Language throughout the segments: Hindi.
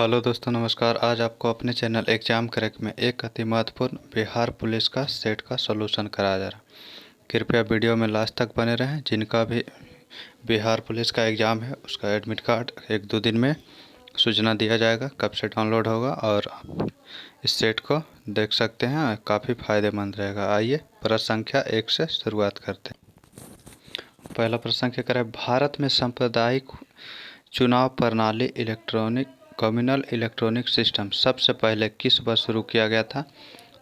हेलो दोस्तों, नमस्कार। आज आपको अपने चैनल एग्जाम क्रैक में एक अति महत्वपूर्ण बिहार पुलिस का सेट का सलूशन कराया जा रहा है। कृपया वीडियो में लास्ट तक बने रहें। जिनका भी बिहार पुलिस का एग्ज़ाम है उसका एडमिट कार्ड 1-2 दिन में सूचना दिया जाएगा कब से डाउनलोड होगा, और आप इस सेट को देख सकते हैं। काफ़ी फ़ायदेमंद रहेगा। आइए प्रश्न संख्या 1 से शुरुआत करते हैं। पहला प्रश्न संख्या करें, भारत में सांप्रदायिक चुनाव प्रणाली इलेक्ट्रॉनिक कम्युनल इलेक्ट्रॉनिक सिस्टम सबसे पहले किस वर्ष शुरू किया गया था?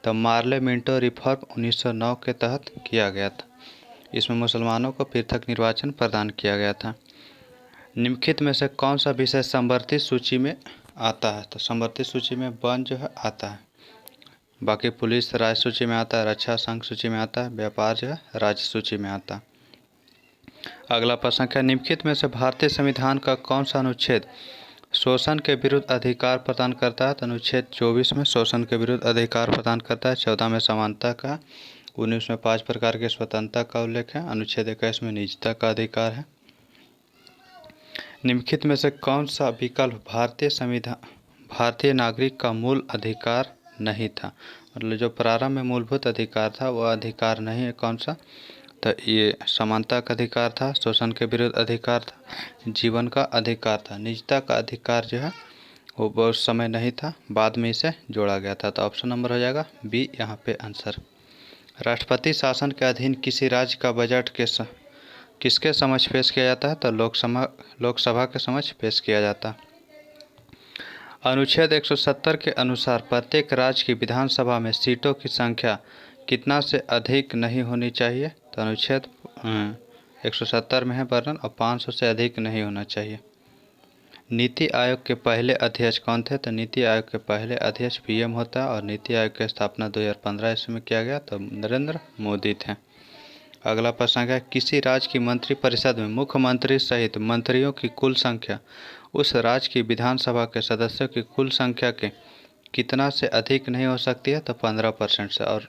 तो मार्ले मिंटो रिफॉर्म 1909 के तहत किया गया था। इसमें मुसलमानों को पृथक निर्वाचन प्रदान किया गया था। निम्नलिखित में से कौन सा विषय संवर्धित सूची में आता है? तो संवर्धित सूची में वन जो है आता है, बाकी पुलिस राज्य सूची में आता है, रक्षा संघ सूची में आता है, व्यापार जो है राज्य सूची में आता है। अगला प्रश्न है, निम्नलिखित में से भारतीय संविधान का कौन सा अनुच्छेद शोषण के विरुद्ध अधिकार प्रदान करता है? तो अनुच्छेद 24 में शोषण के विरुद्ध अधिकार प्रदान करता है। 14 में समानता का, 19 में 5 प्रकार के स्वतंत्रता का उल्लेख है। अनुच्छेद 21 में निजता का अधिकार है। निम्नलिखित में से कौन सा विकल्प भारतीय नागरिक का मूल अधिकार नहीं था? मतलब जो प्रारंभ में मूलभूत अधिकार था वह अधिकार नहीं है। कौन सा? तो ये समानता का अधिकार था, शोषण के विरुद्ध अधिकार था, जीवन का अधिकार था। निजता का अधिकार जो है वो बहुत समय नहीं था, बाद में इसे जोड़ा गया था। तो ऑप्शन नंबर हो जाएगा बी यहाँ पे आंसर। राष्ट्रपति शासन के अधीन किसी राज्य का बजट किसके समक्ष पेश किया जाता है? तो लोकसभा के समक्ष पेश किया जाता है। अनुच्छेद 170 के अनुसार प्रत्येक राज्य की विधानसभा में सीटों की संख्या कितना से अधिक नहीं होनी चाहिए? तो अनुच्छेद 170 में है वर्णन, और 500 से अधिक नहीं होना चाहिए। नीति आयोग के पहले अध्यक्ष कौन थे? तो नीति आयोग के पहले अध्यक्ष पीएम होता है, और नीति आयोग की स्थापना 2015 ईस्वी में किया गया, तो नरेंद्र मोदी थे। अगला प्रश्न है, किसी राज्य की मंत्रिपरिषद में मुख्यमंत्री सहित मंत्रियों की कुल संख्या उस राज्य की विधानसभा के सदस्यों की कुल संख्या के कितना से अधिक नहीं हो सकती है? तो 15% से। और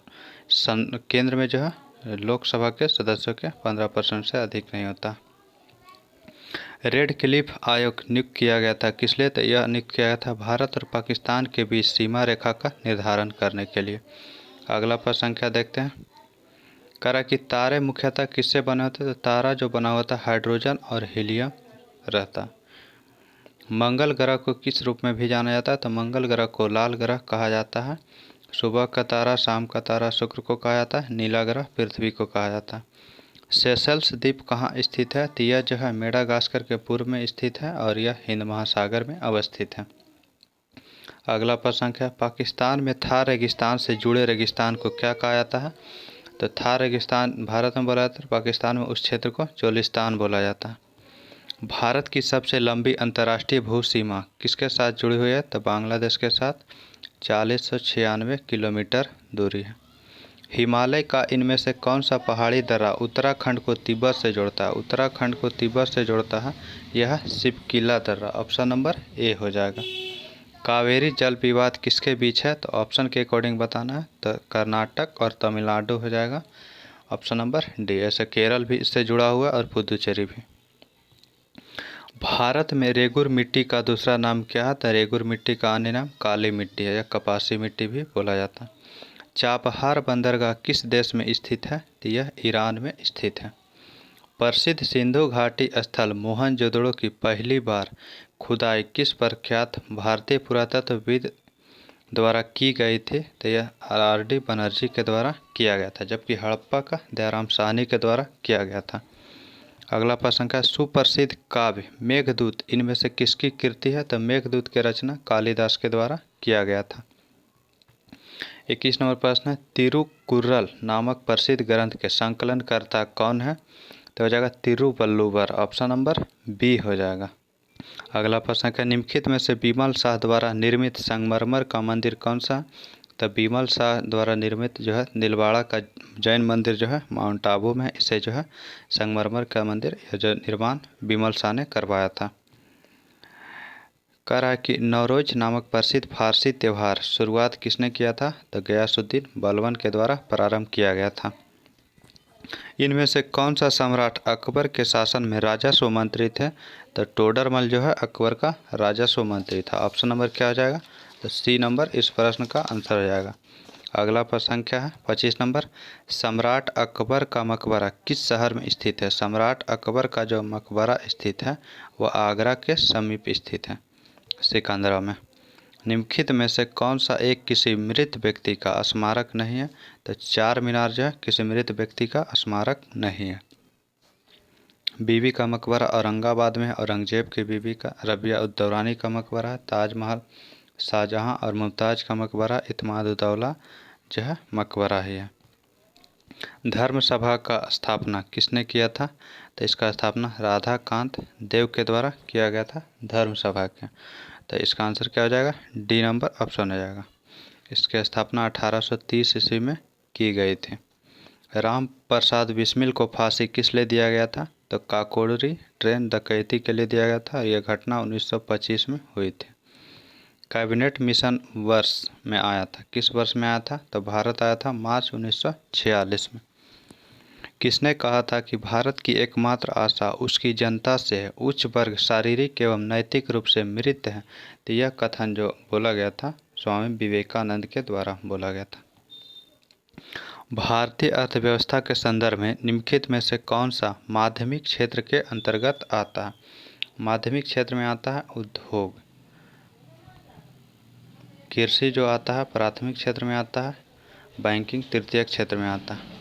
केंद्र में जो है लोकसभा के सदस्यों के 15% से अधिक नहीं होता। रेड क्लिफ आयोग नियुक्त किया गया था किस लिए? तो यह नियुक्त किया गया था भारत और पाकिस्तान के बीच सीमा रेखा का निर्धारण करने के लिए। अगला प्रश्न संख्या देखते हैं। करा कि तारे मुख्यतः किससे बने होते? तो तारा जो बना होता है हाइड्रोजन और हीलियम रहता। मंगल ग्रह को किस रूप में भी जाना जाता है? तो मंगल ग्रह को लाल ग्रह कहा जाता है। सुबह का तारा, शाम का तारा शुक्र को कहा जाता है। नीला ग्रह पृथ्वी को कहा जाता है। सेशल्स द्वीप कहाँ स्थित है? तो यह जो है मेडागास्कर के पूर्व में स्थित है, और यह हिंद महासागर में अवस्थित है। अगला प्रश्न है, पाकिस्तान में थार रेगिस्तान से जुड़े रेगिस्तान को क्या कहा जाता है? तो थार रेगिस्तान भारत में बोला जाता है, पाकिस्तान में उस क्षेत्र को चोलिस्तान बोला जाता है। भारत की सबसे लंबी अंतर्राष्ट्रीय भू सीमा किसके साथ जुड़ी हुई है? तो बांग्लादेश के साथ 4096 किलोमीटर दूरी है। हिमालय का इनमें से कौन सा पहाड़ी दर्रा उत्तराखंड को तिब्बत से जोड़ता है? उत्तराखंड को तिब्बत से जोड़ता है यह शिवकिला दर्रा। ऑप्शन नंबर ए हो जाएगा। कावेरी जल विवाद किसके बीच है? तो ऑप्शन के अकॉर्डिंग बताना है, तो कर्नाटक और तमिलनाडु हो जाएगा। Option number D. ऐसे केरल भी इससे जुड़ा हुआ है, और पुदुचेरी भी। भारत में रेगुर मिट्टी का दूसरा नाम क्या है? तो रेगुर मिट्टी का अन्य नाम काली मिट्टी है, या कपासी मिट्टी भी बोला जाता है। चाबहार बंदरगाह किस देश में स्थित है? तो यह ईरान में स्थित है। प्रसिद्ध सिंधु घाटी स्थल मोहनजोदड़ो की पहली बार खुदाई किस प्रख्यात भारतीय पुरातत्वविद द्वारा की गई थी? तो यह RD बनर्जी के द्वारा किया गया था, जबकि हड़प्पा का दयाराम साहनी के द्वारा किया गया था। अगला प्रश्न का, सुप्रसिद्ध काव्य मेघदूत इनमें से किसकी कृति है? तो मेघदूत की रचना कालिदास के द्वारा किया गया था। 21 नंबर प्रश्न है, तिरुकुर्रल नामक प्रसिद्ध ग्रंथ के संकलनकर्ता कौन है? तो हो जाएगा तिरुवल्लुवर। ऑप्शन नंबर बी हो जाएगा। अगला प्रश्न है, निम्नलिखित में से बिमल शाह द्वारा निर्मित संगमरमर का मंदिर कौन सा? तो बिमल शाह द्वारा निर्मित जो है नीलवाड़ा का जैन मंदिर जो है माउंट आबू में, इसे जो है संगमरमर का मंदिर यह जो निर्माण बिमल शाह ने करवाया था। कह रहा है कि नौरोज नामक प्रसिद्ध फारसी त्यौहार शुरुआत किसने किया था? तो गयासुद्दीन बलबन के द्वारा प्रारंभ किया गया था। इनमें से कौन सा सम्राट अकबर के शासन में राजस्व मंत्री थे? तो टोडरमल जो है अकबर का राजस्व मंत्री था। ऑप्शन नंबर क्या हो जाएगा? तो सी नंबर इस प्रश्न का आंसर हो जाएगा। अगला प्रश्न क्या है? 25 नंबर, सम्राट अकबर का मकबरा किस शहर में स्थित है? सम्राट अकबर का जो मकबरा स्थित है वह आगरा के समीप स्थित है, सिकंदरा में। निम्नलिखित में से कौन सा एक किसी मृत व्यक्ति का स्मारक नहीं है? तो चार मीनार जो है किसी मृत व्यक्ति का स्मारक नहीं है। बीबी का मकबरा औरंगाबाद में है, औरंगजेब की बीबी का। रबिया उद दौरानी का मकबरा है। ताजमहल शाहजहां और मुमताज़ का मकबरा इत्माद-उद-दौला जो है मकबरा ही है। धर्म सभा का स्थापना किसने किया था? तो इसका स्थापना राधा कांत देव के द्वारा किया गया था, धर्म सभा के। तो इसका आंसर क्या हो जाएगा? डी नंबर ऑप्शन हो जाएगा। इसकी स्थापना 1830 ईस्वी में की गई थी। राम प्रसाद बिस्मिल को फांसी किस लिए दिया गया था? तो काकोरी ट्रेन डकैती के लिए दिया गया था। यह घटना 1925 में हुई थी। कैबिनेट मिशन वर्ष में आया था, किस वर्ष में आया था? तो भारत आया था मार्च 1946 में। किसने कहा था कि भारत की एकमात्र आशा उसकी जनता से है, उच्च वर्ग शारीरिक एवं नैतिक रूप से मृत है? तो यह कथन जो बोला गया था स्वामी विवेकानंद के द्वारा बोला गया था। भारतीय अर्थव्यवस्था के संदर्भ में निम्नलिखित में से कौन सा माध्यमिक क्षेत्र के अंतर्गत आता है? माध्यमिक क्षेत्र में आता है उद्योग, कृषि जो आता है प्राथमिक क्षेत्र में आता है, बैंकिंग तृतीय क्षेत्र में आता है।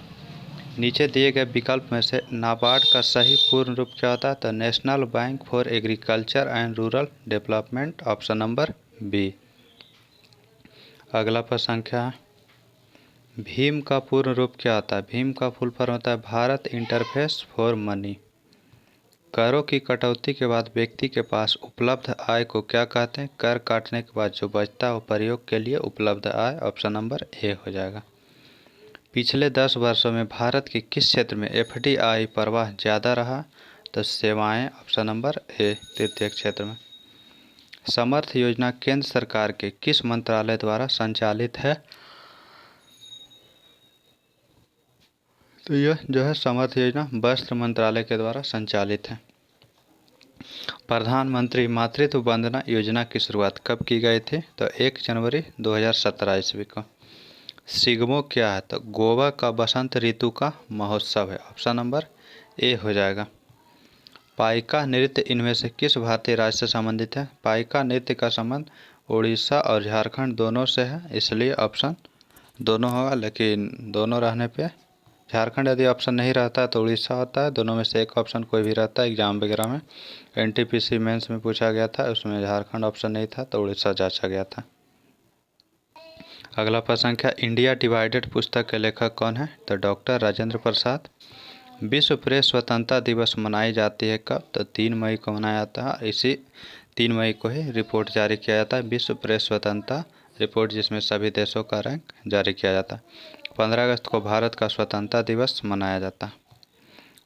नीचे दिए गए विकल्प में से नाबार्ड का सही पूर्ण रूप क्या होता है? तो National Bank for Agriculture and Rural Development, option number B. अगला प्रश्न क्या है? भीम का पूर्ण रूप क्या होता है? भीम का फुल फॉर्म होता है भारत इंटरफेस फॉर मनी। करों की कटौती के बाद व्यक्ति के पास उपलब्ध आय को क्या कहते हैं? कर काटने के बाद जो बचता है वो प्रयोग के लिए उपलब्ध आय, ऑप्शन नंबर ए हो जाएगा। पिछले 10 वर्षों में भारत के किस क्षेत्र में एफडीआई प्रवाह ज़्यादा रहा? तो सेवाएं, ऑप्शन नंबर ए तृतीय क्षेत्र में। समर्थ योजना केंद्र सरकार के किस मंत्रालय द्वारा संचालित है? तो यह जो है समर्थ योजना वस्त्र मंत्रालय के द्वारा संचालित है। प्रधानमंत्री मातृत्व वंदना योजना की शुरुआत कब की गई थी? तो 1 जनवरी 2017 ईस्वी को। सिग्मो क्या है? तो गोवा का बसंत ऋतु का महोत्सव है, ऑप्शन नंबर ए हो जाएगा। पाइका नृत्य इनमें से किस भारतीय राज्य से संबंधित है? पाइका नृत्य का संबंध उड़ीसा और झारखंड दोनों से है, इसलिए ऑप्शन दोनों होगा। लेकिन दोनों रहने पे झारखंड यदि ऑप्शन नहीं रहता है तो उड़ीसा होता है। दोनों में से एक ऑप्शन कोई भी रहता है। एग्जाम वगैरह में एनटीपीसी मेंस में पूछा गया था, उसमें झारखंड ऑप्शन नहीं था तो उड़ीसा जांचा गया था। अगला प्रश्न क्या? इंडिया डिवाइडेड पुस्तक के लेखक कौन है? तो डॉक्टर राजेंद्र प्रसाद। विश्व प्रेस स्वतंत्रता दिवस मनाई जाती है कब? तो 3 मई को मनाया जाता है। इसी 3 मई को ही रिपोर्ट जारी किया जाता है, विश्व प्रेस स्वतंत्रता रिपोर्ट, जिसमें सभी देशों का रैंक जारी किया जाता है। 15 अगस्त को भारत का स्वतंत्रता दिवस मनाया जाता है।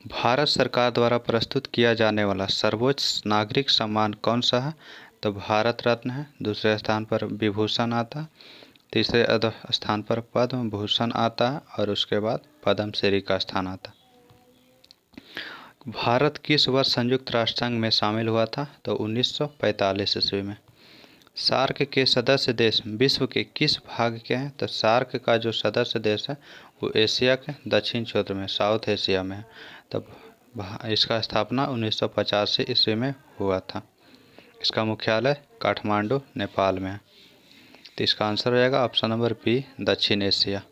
भारत सरकार द्वारा प्रस्तुत किया जाने वाला सर्वोच्च नागरिक सम्मान कौन सा है? तो भारत रत्न है। दूसरे स्थान पर विभूषण आता है, तीसरे स्थान पर पद्म भूषण आता है और उसके बाद पद्मश्री का स्थान आता है। भारत किस वर्ष संयुक्त राष्ट्र संघ में शामिल हुआ था? तो 1945 ईस्वी में। सार्क के सदस्य देश विश्व के किस भाग के हैं? तो सार्क का जो सदस्य देश है वो एशिया के दक्षिण क्षेत्र में, साउथ एशिया में है। तब इसका स्थापना 1985 ईस्वी में हुआ था। इसका मुख्यालय काठमांडू नेपाल में है। तो इसका आंसर हो जाएगा ऑप्शन नंबर बी, दक्षिण एशिया।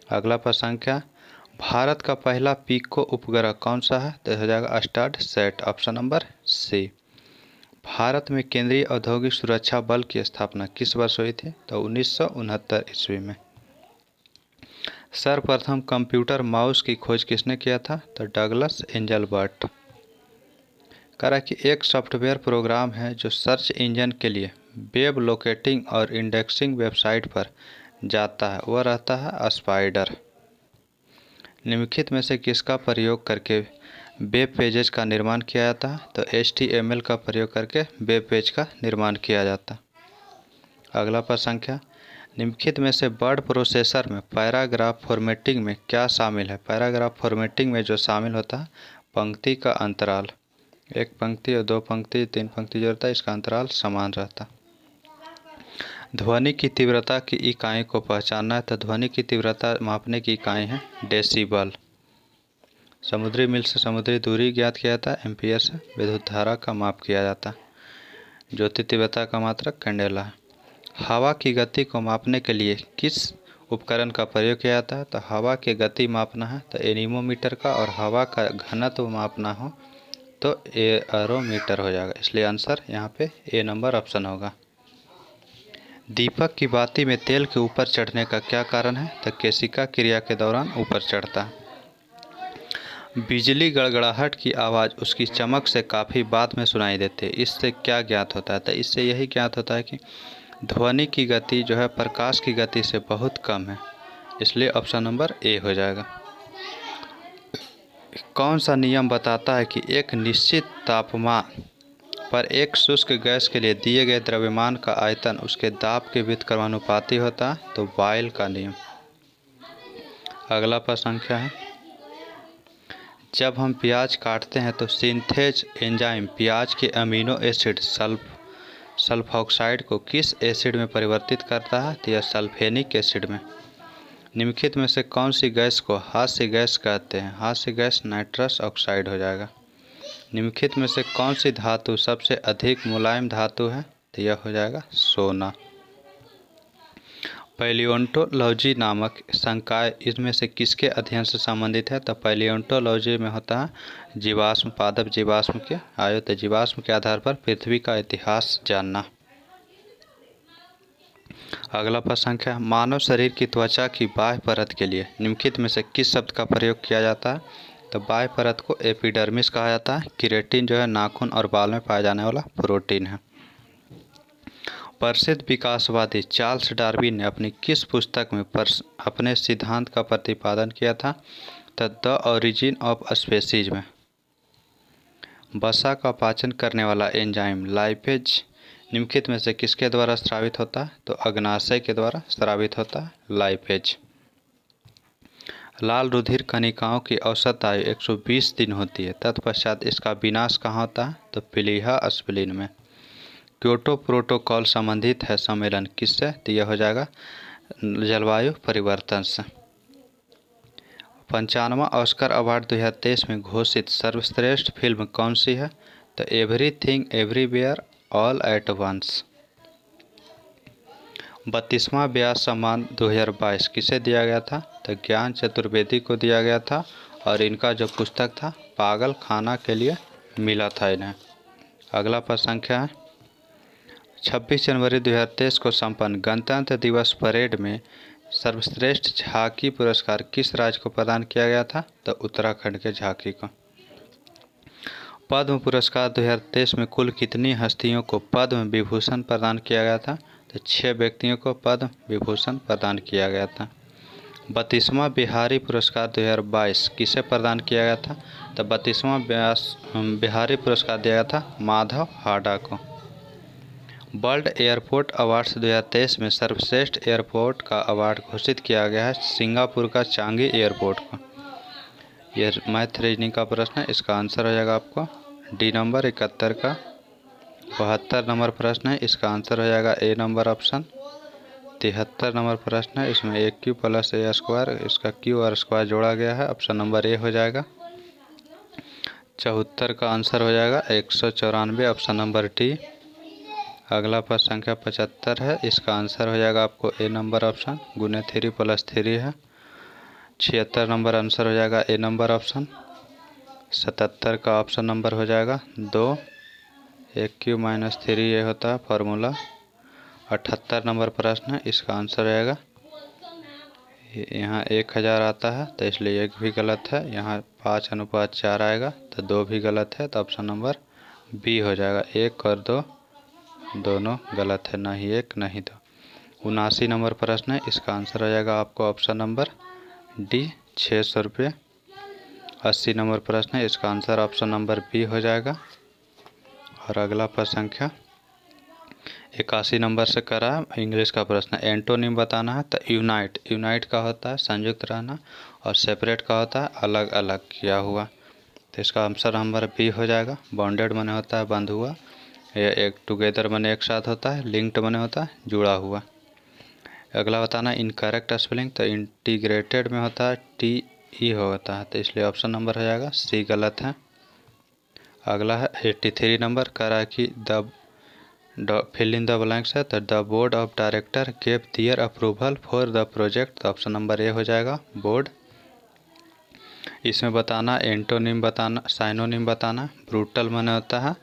अगला प्रश्न क्या? भारत का पहला पीको उपग्रह कौन सा है? तो हो जाएगा start set, option number C. Bharat में केंद्रीय औद्योगिक सुरक्षा बल की स्थापना किस वर्ष हुई थी? तो 1969 ईस्वी में। सर्वप्रथम कंप्यूटर माउस की खोज किसने किया था? तो डगलस एंजलबर्ट। कह रहा है कि एक सॉफ्टवेयर प्रोग्राम है जो सर्च इंजन के लिए वेब लोकेटिंग और इंडेक्सिंग वेबसाइट पर जाता है, वह रहता है स्पाइडर। निम्नलिखित में से किसका प्रयोग करके वेब पेजेस का निर्माण किया जाता है? तो HTML का प्रयोग करके वेब पेज का निर्माण किया जाता है। अगला प्रश्न क्या? निम्नलिखित में से वर्ड प्रोसेसर में पैराग्राफ फॉर्मेटिंग में क्या शामिल है? पैराग्राफ फॉर्मेटिंग में जो शामिल होता है पंक्ति का अंतराल, एक पंक्ति और दो पंक्ति तीन पंक्ति जो रहता है इसका अंतराल समान रहता। ध्वनि की तीव्रता की इकाई को पहचानना है तो ध्वनि की तीव्रता मापने की इकाई है डेसिबल। समुद्री मील से समुद्री दूरी ज्ञात किया जाता है, एम्पियर से विद्युत धारा का माप किया जाता है। ज्योति तीव्रता का मात्रक कैंडेला है। हवा की गति को मापने के लिए किस उपकरण का प्रयोग किया जाता है? तो हवा की गति मापना है तो एनीमोमीटर का, और हवा का घनत्व मापना हो तो एरोमीटर हो जाएगा। इसलिए आंसर यहाँ पे ए नंबर ऑप्शन होगा। दीपक की बाती में तेल के ऊपर चढ़ने का क्या कारण है? तो केशिका क्रिया के दौरान ऊपर चढ़ता है। बिजली गड़गड़ाहट की आवाज़ उसकी चमक से काफ़ी बाद में सुनाई देती है, इससे क्या ज्ञात होता है? तो इससे यही ज्ञात होता है कि ध्वनि की गति जो है प्रकाश की गति से बहुत कम है, इसलिए ऑप्शन नंबर ए हो जाएगा। कौन सा नियम बताता है कि एक निश्चित तापमान पर एक शुष्क गैस के लिए दिए गए द्रव्यमान का आयतन उसके दाब के व्युत्क्रमानुपाती होता है? तो बॉयल का नियम। अगला प्रश्न संख्या है, जब हम प्याज काटते हैं तो सिंथेज एंजाइम प्याज के अमीनो एसिड सल्फॉक्साइड को किस एसिड में परिवर्तित करता है? तो यह सल्फेनिक एसिड में। निम्नलिखित में से कौन सी गैस को हास्य गैस कहते हैं? हास्य गैस नाइट्रस ऑक्साइड हो जाएगा। निम्नलिखित में से कौन सी धातु सबसे अधिक मुलायम धातु है? तो यह हो जाएगा सोना। पैलियोंटोलॉजी नामक संकाय इसमें से किसके अध्ययन से संबंधित है? तो पैलियोंटोलॉजी में होता है जीवाश्म, पादप जीवाश्म के आयु, तो जीवाश्म के आधार पर पृथ्वी का इतिहास जानना। अगला प्रश्न संख्या है, मानव शरीर की त्वचा की बाह्य परत के लिए निम्नलिखित में से किस शब्द का प्रयोग किया जाता है? तो बाह्य परत को एपिडर्मिस कहा जाता है। केराटिन जो है नाखून और बाल में पाया जाने वाला प्रोटीन है। प्रसिद्ध विकासवादी चार्ल्स डार्विन ने अपनी किस पुस्तक में अपने सिद्धांत का प्रतिपादन किया था? तो द ओरिजिन ऑफ स्पीशीज में। वसा का पाचन करने वाला एंजाइम लाइपेज निम्नलिखित में से किसके द्वारा स्रावित होता है? तो अग्नाशय के द्वारा स्रावित होता है लाइपेज। लाल रुधिर कणिकाओं की औसत आयु 120 दिन होती है, तत्पश्चात इसका विनाश कहाँ होता है? तो प्लीहा स्प्लीन में। क्योटो प्रोटोकॉल संबंधित है सम्मेलन किससे? तो यह हो जाएगा जलवायु परिवर्तन से। 95वां ऑस्कर अवार्ड 2023 में घोषित सर्वश्रेष्ठ फिल्म कौन सी है? तो everything everywhere all at once. 32वां व्यास सम्मान 2022 किसे दिया गया था? तो ज्ञान चतुर्वेदी को दिया गया था, और इनका जो पुस्तक था पागल खाना के लिए मिला था इन्हें। अगला प्रश्न संख्या है, 26 जनवरी 2023 को संपन्न गणतंत्र दिवस परेड में सर्वश्रेष्ठ झांकी पुरस्कार किस राज्य को प्रदान किया गया था? तो उत्तराखंड के झांकी को। पद्म पुरस्कार 2023 में कुल कितनी हस्तियों को पद्म विभूषण प्रदान किया गया था? तो 6 व्यक्तियों को पद्म विभूषण प्रदान किया गया था। 32वां बिहारी पुरस्कार 2022 किसे प्रदान किया गया था? तो 32वां बिहारी पुरस्कार दिया गया था माधव हाडा को। वर्ल्ड एयरपोर्ट अवार्ड्स 2023 में सर्वश्रेष्ठ एयरपोर्ट का अवार्ड घोषित किया गया है सिंगापुर का चांगी एयरपोर्ट को। यह मैथ रीजनिंग का प्रश्न है, इसका आंसर हो जाएगा आपको डी नंबर 71 का। 72 नंबर प्रश्न है, इसका आंसर हो जाएगा ए नंबर ऑप्शन। 73 नंबर प्रश्न है, इसमें ए क्यू प्लस ए स्क्वायर, इसका क्यू और स्क्वायर जोड़ा गया है, ऑप्शन नंबर ए हो जाएगा। 74 का आंसर हो जाएगा 194, ऑप्शन नंबर डी। अगला प्रश्न संख्या 75 है, इसका आंसर हो जाएगा आपको ए नंबर ऑप्शन, गुने 3 + 3 है। 76 नंबर आंसर हो जाएगा ए नंबर ऑप्शन। 77 का ऑप्शन नंबर हो जाएगा 2, ए क्यू माइनस 3 ये होता है फार्मूला। 78 नंबर प्रश्न है, इसका आंसर रहेगा यहाँ 1000 आता है तो इसलिए एक भी गलत है। यहाँ 5:4 आएगा तो 2 भी गलत है, तो ऑप्शन नंबर बी हो जाएगा। 1 और 2 दोनों गलत है, नहीं 1 नहीं 2। 79 नंबर प्रश्न है, इसका आंसर हो जाएगा आपको ऑप्शन नंबर डी 600 रुपये। 80 नंबर प्रश्न है, इसका आंसर ऑप्शन नंबर बी हो जाएगा। और अगला प्रश्न संख्या 81 नंबर से करा इंग्लिश का प्रश्न। एंटोनिम बताना है तो यूनाइट, यूनाइट का होता है संयुक्त रहना और सेपरेट का होता है अलग अलग किया हुआ। तो इसका आंसर नंबर बी हो जाएगा। बॉन्डेड माने होता है बंध हुआ, या एक टुगेदर माने एक साथ होता है, लिंक्ड माने होता है जुड़ा हुआ। अगला बताना इनकरेक्ट स्पेलिंग, तो इंटीग्रेटेड में होता है टी ई होता है, तो इसलिए ऑप्शन नंबर हो जाएगा सी गलत है। अगला है 83 नंबर करा कि the fill in the blanks है, तो the board of director gave their approval for the project, तो ऑप्शन नंबर ए हो जाएगा बोर्ड। इसमें बताना एंटोनिम बताना, साइनोनिम बताना। ब्रूटल माने होता है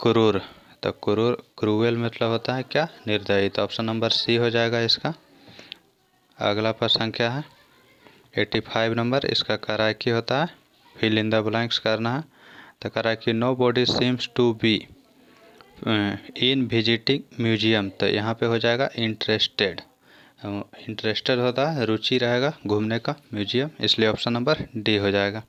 क्रूर, तो क्रूर क्रूएल मतलब होता है क्या, निर्दयी, तो ऑप्शन नंबर सी हो जाएगा इसका। अगला प्रश्न क्या है 85 नंबर, इसका कराइकी होता है फिल इन द ब्लैंक्स करना है, तो कराइकी nobody seems to be in visiting museum, तो यहाँ पे हो जाएगा इंटरेस्टेड। इंटरेस्टेड होता है रुचि रहेगा घूमने का म्यूजियम, इसलिए ऑप्शन नंबर डी हो जाएगा।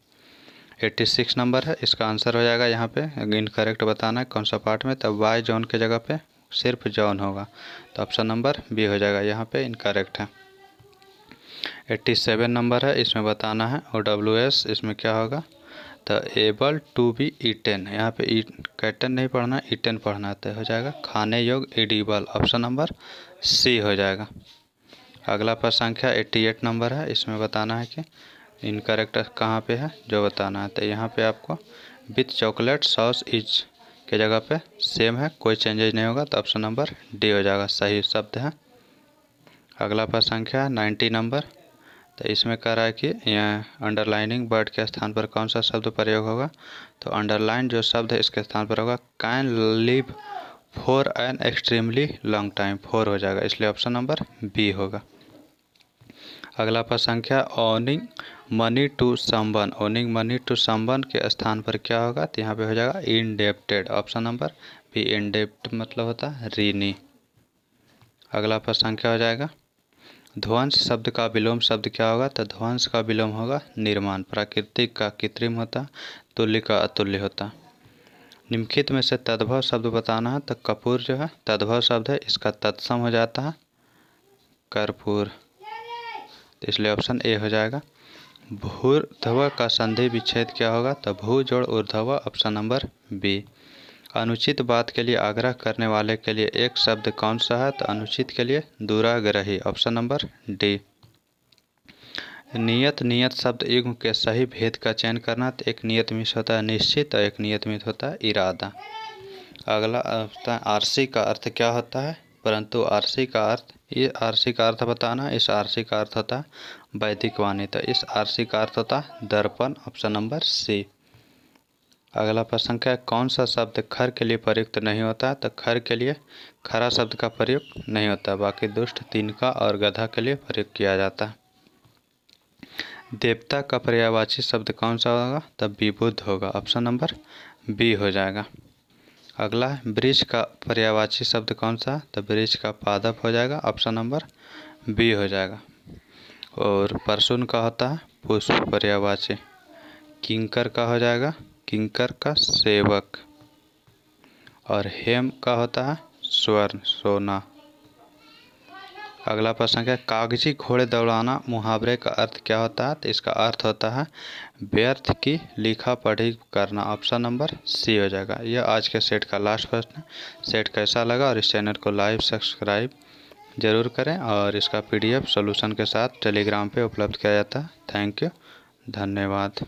86 नंबर है, इसका आंसर हो जाएगा यहाँ पे इनकरेक्ट बताना है कौन सा पार्ट में, तब वाई जॉन के जगह पे सिर्फ जॉन होगा, तो ऑप्शन नंबर बी हो जाएगा, यहाँ पे इनकरेक्ट है। 87 नंबर है, इसमें बताना है OWS, इसमें क्या होगा, तो एबल टू बी ईटेन, यहाँ पे कैटन नहीं पढ़ना ईटेन पढ़ना, तो हो जाएगा खाने योग्य एडिबल, ऑप्शन नंबर सी हो जाएगा। अगला प्रश्न संख्या 88 नंबर है, इसमें बताना है कि इनकरेक्ट कहाँ पे है जो बताना है, तो यहाँ पे आपको विथ चॉकलेट सॉस इज के जगह पे सेम है, कोई चेंजेज नहीं होगा, तो ऑप्शन नंबर डी हो जाएगा, सही शब्द है। अगला प्रश्न संख्या 90 नंबर, तो इसमें कह रहा है कि यहाँ अंडरलाइनिंग वर्ड के स्थान पर कौन सा शब्द प्रयोग होगा, तो अंडरलाइन जो शब्द है इसके स्थान पर होगा can live for an extremely long time, 4 हो जाएगा, इसलिए ऑप्शन नंबर बी होगा। अगला प्रश्न संख्या owning money to someone, owning money to someone के स्थान पर क्या होगा, तो यहाँ पे हो जाएगा इंडेप्टेड, ऑप्शन नंबर बी। इंडेप्ट मतलब होता है ऋणी। अगला प्रश्न संख्या हो जाएगा ध्वंस शब्द का विलोम शब्द क्या होगा, तो ध्वंस का विलोम होगा निर्माण। प्राकृतिक का कृत्रिम होता, तुल्य का अतुल्य होता। निम्नलिखित में से तद्भव शब्द बताना है, तो कपूर जो है तद्भव शब्द है, इसका तत्सम हो जाता है कर्पूर, तो इसलिए ऑप्शन ए हो जाएगा। भूर्ध्व का संधि विच्छेद क्या होगा, तो भू जोड़ ऊर्ध्व, ऑप्शन नंबर बी। अनुचित बात के लिए आग्रह करने वाले के लिए एक शब्द कौन सा है, तो अनुचित के लिए दुराग्रही, ऑप्शन नंबर डी। नियत नियत शब्द युग्म के सही भेद का चयन करना, तो एक नियत मित होता है निश्चित और एक नियत मित होता है इरादा। अगला होता है आरसी का अर्थ क्या होता है, परंतु आरसी का अर्थ, ये आरसी का अर्थ बताना, इस आरसी का अर्थ होता है वैदिक वाणी, तो इस आरसी का अर्थ होता है दर्पण, ऑप्शन नंबर सी। अगला प्रश्न है कौन सा शब्द खर के लिए प्रयुक्त नहीं होता है, तो खर के लिए खरा शब्द का प्रयोग नहीं होता, बाकी दुष्ट तिनका और गधा के लिए प्रयोग किया जाता है। देवता का पर्यायवाची शब्द कौन सा होगा, तब विबुद्ध होगा, ऑप्शन नंबर बी हो जाएगा। अगला है वृक्ष का पर्यायवाची शब्द कौन सा, तो वृक्ष का पादप हो जाएगा, ऑप्शन नंबर बी हो जाएगा। और परशुन का होता है पुष्प पर्यायवाची। किंकर का हो जाएगा किंकर का सेवक। और हेम का होता है स्वर्ण सोना। अगला प्रश्न है कागजी घोड़े दौड़ाना मुहावरे का अर्थ क्या होता है, तो इसका अर्थ होता है व्यर्थ की लिखा पढ़ी करना, ऑप्शन नंबर सी हो जाएगा। यह आज के सेट का लास्ट प्रश्न है। सेट कैसा लगा और इस चैनल को लाइव सब्सक्राइब जरूर करें, और इसका PDF सॉल्यूशन के साथ टेलीग्राम पे उपलब्ध किया जाता है। थैंक यू, धन्यवाद।